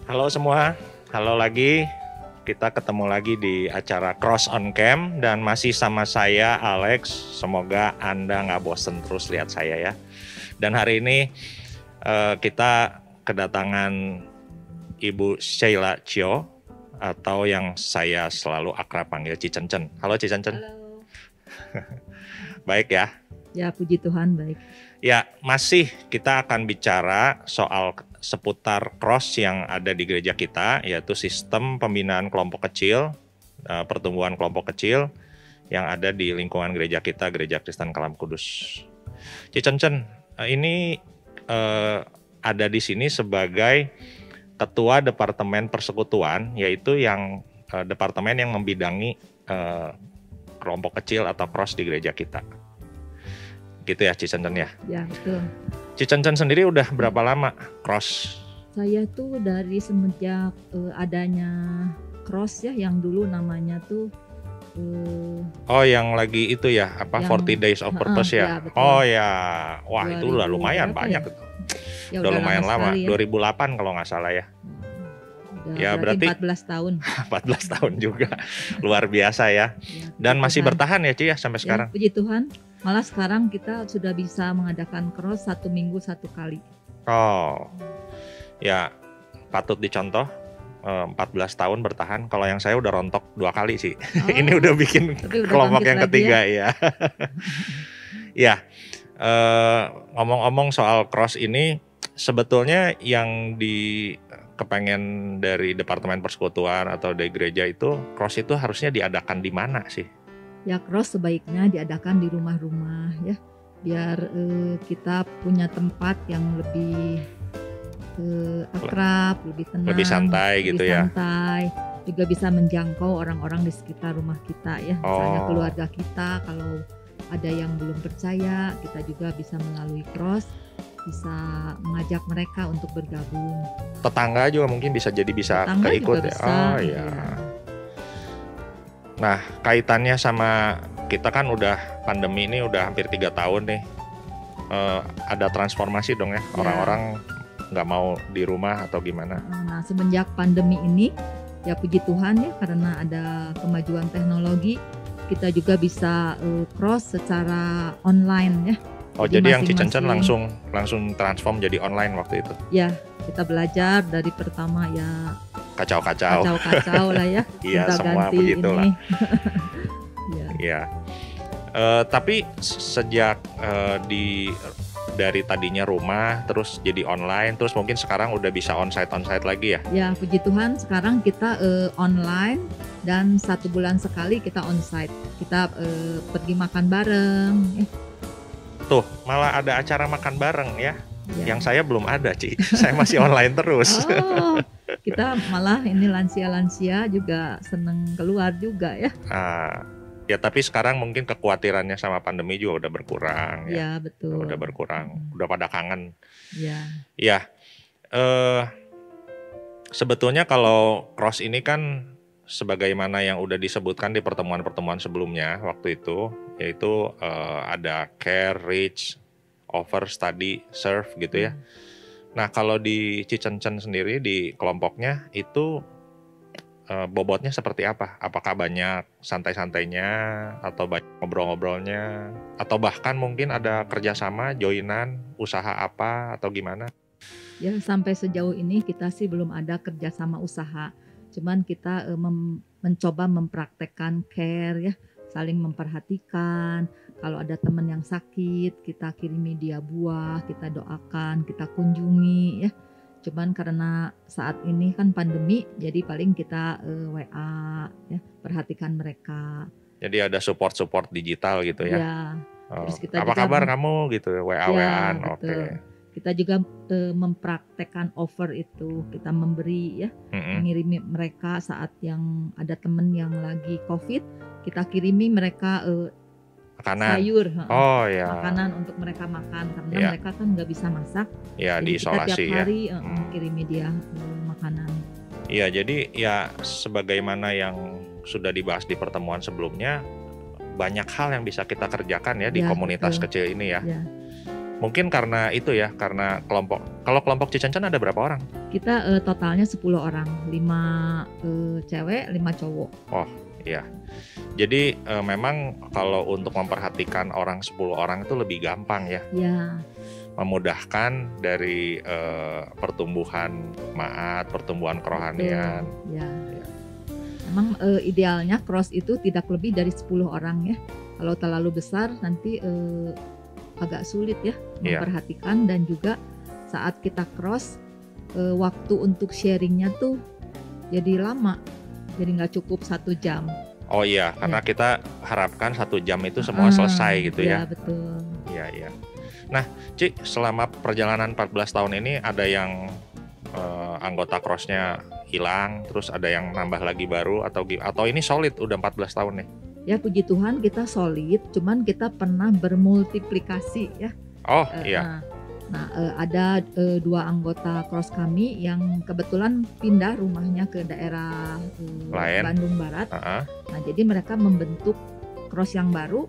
Halo semua, halo lagi. Kita ketemu lagi di acara Cross on Cam dan masih sama saya Alex. Semoga Anda nggak bosen terus lihat saya ya. Dan hari ini kita kedatangan Ibu Sheila Chio atau yang saya selalu akrab panggil Cicencen. Halo Cicencen. Halo. Baik ya. Ya, puji Tuhan baik. Ya, masih kita akan bicara soal seputar cross yang ada di gereja kita, yaitu sistem pembinaan kelompok kecil, pertumbuhan kelompok kecil yang ada di lingkungan gereja kita, Gereja Kristen Kalam Kudus. Cicencen, ini ada di sini sebagai Ketua Departemen Persekutuan, yaitu yang departemen yang membidangi kelompok kecil atau cross di gereja kita. Gitu ya Cicencen ya? Ya, betul. Cicencen sendiri udah berapa lama cross? Saya tuh dari semenjak adanya cross ya, yang dulu namanya tuh Oh, yang lagi itu ya, apa yang 40 Days of Purpose ya? ya, betul. Oh ya, wah itu udah 2000 lumayan berapa banyak ya? itu. Ya, Udah lumayan lama, sekali ya. 2008 kalau nggak salah ya. Udah Ya, berarti 14 tahun. 14 tahun juga, luar biasa ya. Ya, Dan puji masih Tuhan. bertahan ya Ci ya sampai sekarang? Ya, puji Tuhan. Malah sekarang kita sudah bisa mengadakan cross 1 minggu 1 kali. Oh, ya patut dicontoh. 14 tahun bertahan. Kalau yang saya udah rontok 2 kali sih. Oh, Ini udah bikin tapi udah kelompok bangkit yang lagi ketiga ya. Ya, ngomong-ngomong soal cross ini, sebetulnya yang kepengen dari Departemen Persekutuan atau dari gereja itu, cross itu harusnya diadakan di mana sih? Ya, cross sebaiknya diadakan di rumah-rumah ya, biar kita punya tempat yang lebih akrab, lebih tenang, Lebih santai gitu ya. santai, juga bisa menjangkau orang-orang di sekitar rumah kita ya, misalnya Oh. keluarga kita. Kalau ada yang belum percaya, kita juga bisa melalui cross bisa mengajak mereka untuk bergabung. Tetangga juga mungkin bisa Tetangga keikut juga ya. bisa, Oh ya. Nah, kaitannya sama kita kan udah pandemi ini udah hampir 3 tahun nih. Ada transformasi dong ya, orang-orang nggak mau di rumah atau gimana? Nah, semenjak pandemi ini, ya puji Tuhan ya, karena ada kemajuan teknologi, kita juga bisa cross secara online ya. Oh, jadi yang masing-masing- Cicencen langsung transform jadi online waktu itu. Ya, kita belajar dari pertama ya Kacau-kacau. kacau-kacau lah ya. Iya, semua gonta-ganti begitulah. ini. Ya. Iya. Tapi sejak dari tadinya rumah terus jadi online, terus mungkin sekarang udah bisa onsite lagi ya? Ya, puji Tuhan sekarang kita online dan 1 bulan sekali kita onsite. Kita pergi makan bareng. Tuh, malah ada acara makan bareng ya. Ya. Yang saya belum ada, Ci. Saya masih online terus. Oh, kita malah ini lansia-lansia juga seneng keluar juga ya. Ya tapi sekarang mungkin kekhawatirannya sama pandemi juga udah berkurang ya. Ya, betul. Udah berkurang, udah pada kangen. Ya. Ya, sebetulnya kalau cross ini kan sebagaimana yang udah disebutkan di pertemuan-pertemuan sebelumnya waktu itu, yaitu ada care, reach, offer, study, serve gitu ya. Nah kalau di Cicencen sendiri di kelompoknya itu bobotnya seperti apa? Apakah banyak santai-santainya atau banyak ngobrol-ngobrolnya atau bahkan mungkin ada kerjasama, joinan, usaha apa atau gimana? Ya, sampai sejauh ini kita sih belum ada kerjasama usaha. Cuman kita mencoba mempraktekkan care ya, saling memperhatikan. Kalau ada teman yang sakit, kita kirimi dia buah, kita doakan, kita kunjungi ya. Cuman karena saat ini kan pandemi, jadi paling kita WA ya, perhatikan mereka. Jadi ada support digital gitu ya. Ya. Terus kita apa juga kabar kamu gitu, WA-WAan. Ya, Oke. Kita juga mempraktekkan offer itu, kita memberi ya, mengirimi mereka saat yang ada teman yang lagi COVID, kita kirimi mereka makanan. sayur, Oh ya. makanan untuk mereka makan karena Ya. mereka kan nggak bisa masak. Ya, Jadi diisolasi kita tiap ya. hari kirimi dia makanan. Iya, jadi ya sebagaimana yang sudah dibahas di pertemuan sebelumnya, banyak hal yang bisa kita kerjakan ya di Ya, komunitas betul. kecil ini ya. Ya. Mungkin karena itu ya, karena kalau kelompok Cicencan ada berapa orang? Kita totalnya 10 orang, 5 cewek, 5 cowok. Oh iya, jadi memang kalau untuk memperhatikan orang 10 orang itu lebih gampang ya, Ya, memudahkan dari pertumbuhan maat, pertumbuhan betul. kerohanian. Ya. Ya. Memang idealnya cross itu tidak lebih dari 10 orang ya. Kalau terlalu besar nanti agak sulit ya Iya. memperhatikan, dan juga saat kita cross waktu untuk sharingnya tuh jadi lama, jadi nggak cukup 1 jam. Oh iya, karena Ya. kita harapkan 1 jam itu semua selesai gitu Ya ya. betul. Iya, iya. Nah, Ci, selama perjalanan 14 tahun ini ada yang anggota crossnya hilang, terus ada yang nambah lagi baru atau ini solid udah 14 tahun nih? Ya puji Tuhan kita solid, cuman kita pernah bermultiplikasi ya. Oh Eh, iya, Nah, ada 2 anggota cross kami yang kebetulan pindah rumahnya ke daerah Lain. Bandung Barat. Heeh. Nah, jadi mereka membentuk cross yang baru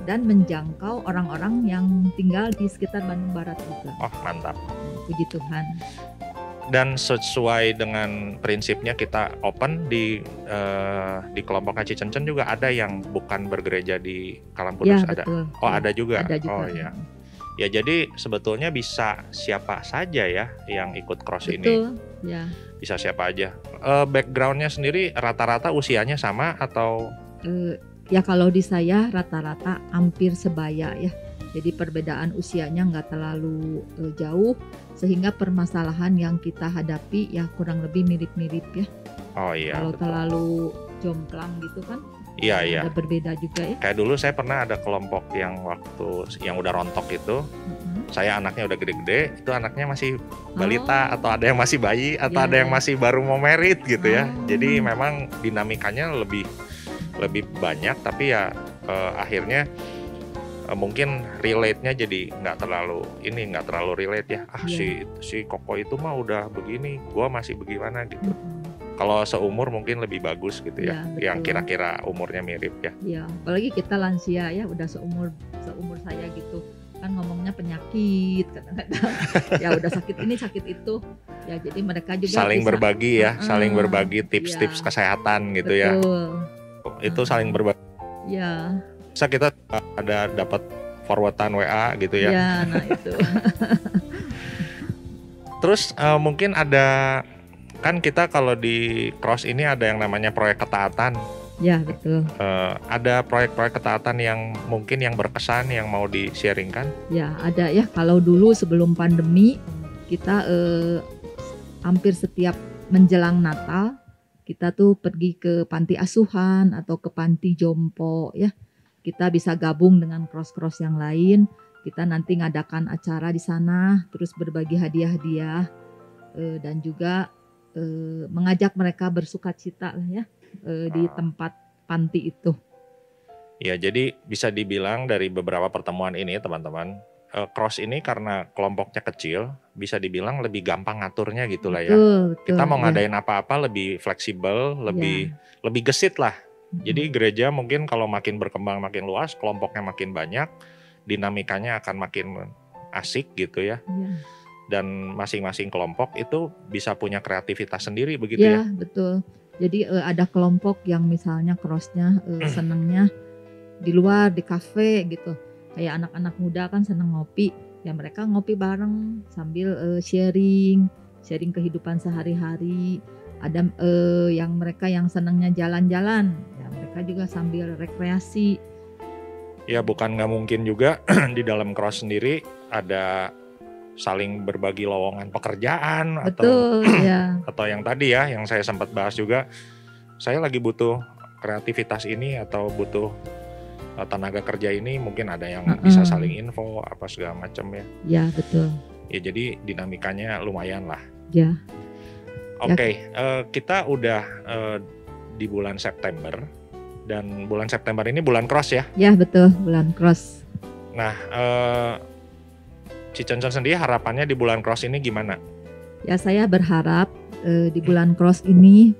dan menjangkau orang-orang yang tinggal di sekitar Bandung Barat juga. Oh mantap. Puji Tuhan. Dan sesuai dengan prinsipnya kita open di kelompok Cicencan juga ada yang bukan bergereja di Kalampudus, Ya ada. betul. Oh Ya, ada juga. ada juga. Oh iya. Ya jadi sebetulnya bisa siapa saja ya yang ikut cross ini. Betul. Ya. Bisa siapa aja. Backgroundnya sendiri rata-rata usianya sama atau? Ya kalau di saya rata-rata hampir sebaya ya. Jadi perbedaan usianya nggak terlalu jauh, sehingga permasalahan yang kita hadapi ya kurang lebih mirip-mirip ya. Oh iya. Kalau betul. terlalu jomplang gitu kan, Iya iya. ada berbeda juga ya. Kayak dulu saya pernah ada kelompok yang waktu yang udah rontok itu, Mm-mm. saya anaknya udah gede-gede, itu anaknya masih balita atau ada yang masih bayi atau Ya, ada yang ya. masih baru mau merit gitu ya. Oh. Jadi memang dinamikanya lebih banyak, tapi ya akhirnya mungkin relate-nya jadi nggak terlalu relate ya. Iya. Si Koko itu mah udah begini, gua masih bagaimana gitu. Mm-mm. Kalau seumur mungkin lebih bagus gitu ya, Ya, yang betul. kira-kira umurnya mirip ya. Ya, apalagi kita lansia ya, udah seumur saya gitu kan, ngomongnya penyakit kadang-kadang. Ya udah sakit ini sakit itu. Ya jadi mereka juga Saling bisa, berbagi ya, saling Heeh, berbagi tips-tips iya. kesehatan gitu ya. Betul. Itu saling berbagi. Ya, Bisa kita ada dapat forwardan WA gitu ya. ya, nah itu. Terus mungkin ada, kan kita kalau di cross ini ada yang namanya proyek ketaatan. Ya, betul. Ada proyek-proyek ketaatan yang mungkin yang berkesan yang mau di-sharingkan? Ya, ada ya. Kalau dulu sebelum pandemi kita hampir setiap menjelang Natal kita tuh pergi ke panti asuhan atau ke panti jompo ya. Kita bisa gabung dengan cross-cross yang lain. Kita nanti ngadakan acara di sana, terus berbagi hadiah-hadiah dan juga mengajak mereka bersukacita lah ya di tempat panti itu. Ya, jadi bisa dibilang dari beberapa pertemuan ini teman-teman, cross ini karena kelompoknya kecil, bisa dibilang lebih gampang ngaturnya gitu lah ya. Betul, Kita mau ya. ngadain apa-apa lebih fleksibel, lebih gesit lah. Jadi gereja mungkin kalau makin berkembang makin luas, kelompoknya makin banyak, dinamikanya akan makin asik gitu ya. Ya. Dan masing-masing kelompok itu bisa punya kreativitas sendiri begitu ya. Ya, betul. Jadi ada kelompok yang misalnya crossnya senangnya di luar, di kafe gitu. Kayak anak-anak muda kan seneng ngopi, ya mereka ngopi bareng sambil sharing kehidupan sehari-hari. Ada yang mereka yang senangnya jalan-jalan, ya mereka juga sambil rekreasi. Ya bukan nggak mungkin juga di dalam cross sendiri ada saling berbagi lowongan pekerjaan. Betul, ya. Atau yang tadi ya yang saya sempat bahas juga, saya lagi butuh kreativitas ini atau butuh tenaga kerja ini, mungkin ada yang bisa saling info apa segala macam ya. Ya, betul. Ya jadi dinamikanya lumayan lah. Ya. Oke, kita udah di bulan September, dan bulan September ini bulan cross ya. Ya, betul, bulan cross. Nah, Cicencan sendiri harapannya di bulan cross ini gimana? Ya, saya berharap di bulan cross ini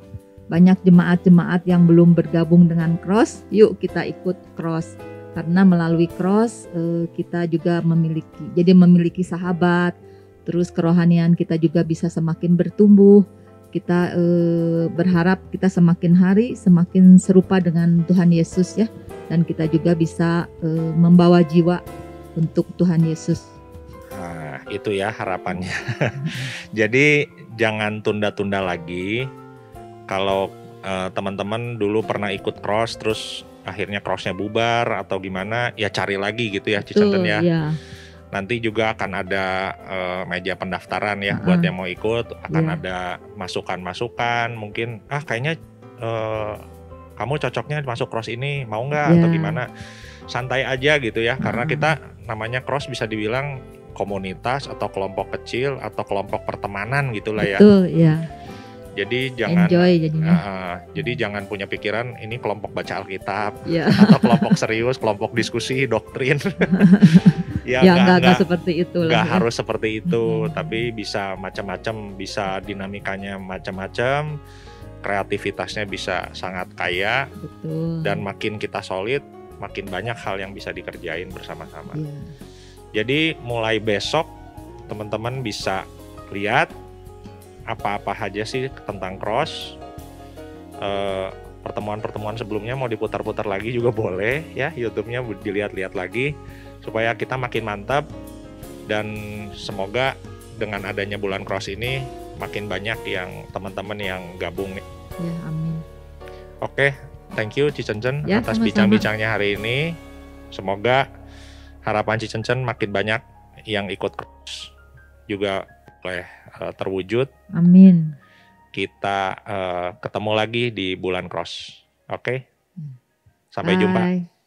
banyak jemaat-jemaat yang belum bergabung dengan cross, yuk kita ikut cross. Karena melalui cross kita juga memiliki sahabat, terus kerohanian kita juga bisa semakin bertumbuh. Kita berharap kita semakin hari semakin serupa dengan Tuhan Yesus ya, dan kita juga bisa membawa jiwa untuk Tuhan Yesus. Nah, itu ya harapannya. Jadi jangan tunda-tunda lagi. Kalau teman-teman dulu pernah ikut cross terus akhirnya crossnya bubar atau gimana, ya cari lagi gitu ya Cicenten ya. Ya. Nanti juga akan ada meja pendaftaran ya buat yang mau ikut, akan ada masukan-masukan, mungkin kayaknya kamu cocoknya masuk cross ini, mau nggak atau gimana. Santai aja gitu ya, karena kita namanya cross bisa dibilang komunitas atau kelompok kecil atau kelompok pertemanan gitulah ya. Betul, ya. Jadi jangan enjoy jadinya. Jadi jangan punya pikiran ini kelompok baca Alkitab atau kelompok serius, kelompok diskusi doktrin. Ya enggak seperti itu lah. Enggak harus seperti itu, tapi bisa macam-macam, bisa dinamikanya macam-macam, kreativitasnya bisa sangat kaya. Betul. Dan makin kita solid, makin banyak hal yang bisa dikerjain bersama-sama. Jadi mulai besok teman-teman bisa lihat apa-apa aja sih tentang cross. Pertemuan-pertemuan sebelumnya mau diputar-putar lagi juga boleh ya, YouTube-nya dilihat-lihat lagi supaya kita makin mantap, dan semoga dengan adanya bulan cross ini makin banyak yang teman-teman yang gabung nih. Ya, amin. Oke, thank you Cicencen atas sama-sama. bincang-bincangnya hari ini. Semoga harapan Cicencen makin banyak yang ikut cross juga boleh terwujud. Amin. Kita ketemu lagi di bulan cross. Oke? Sampai jumpa.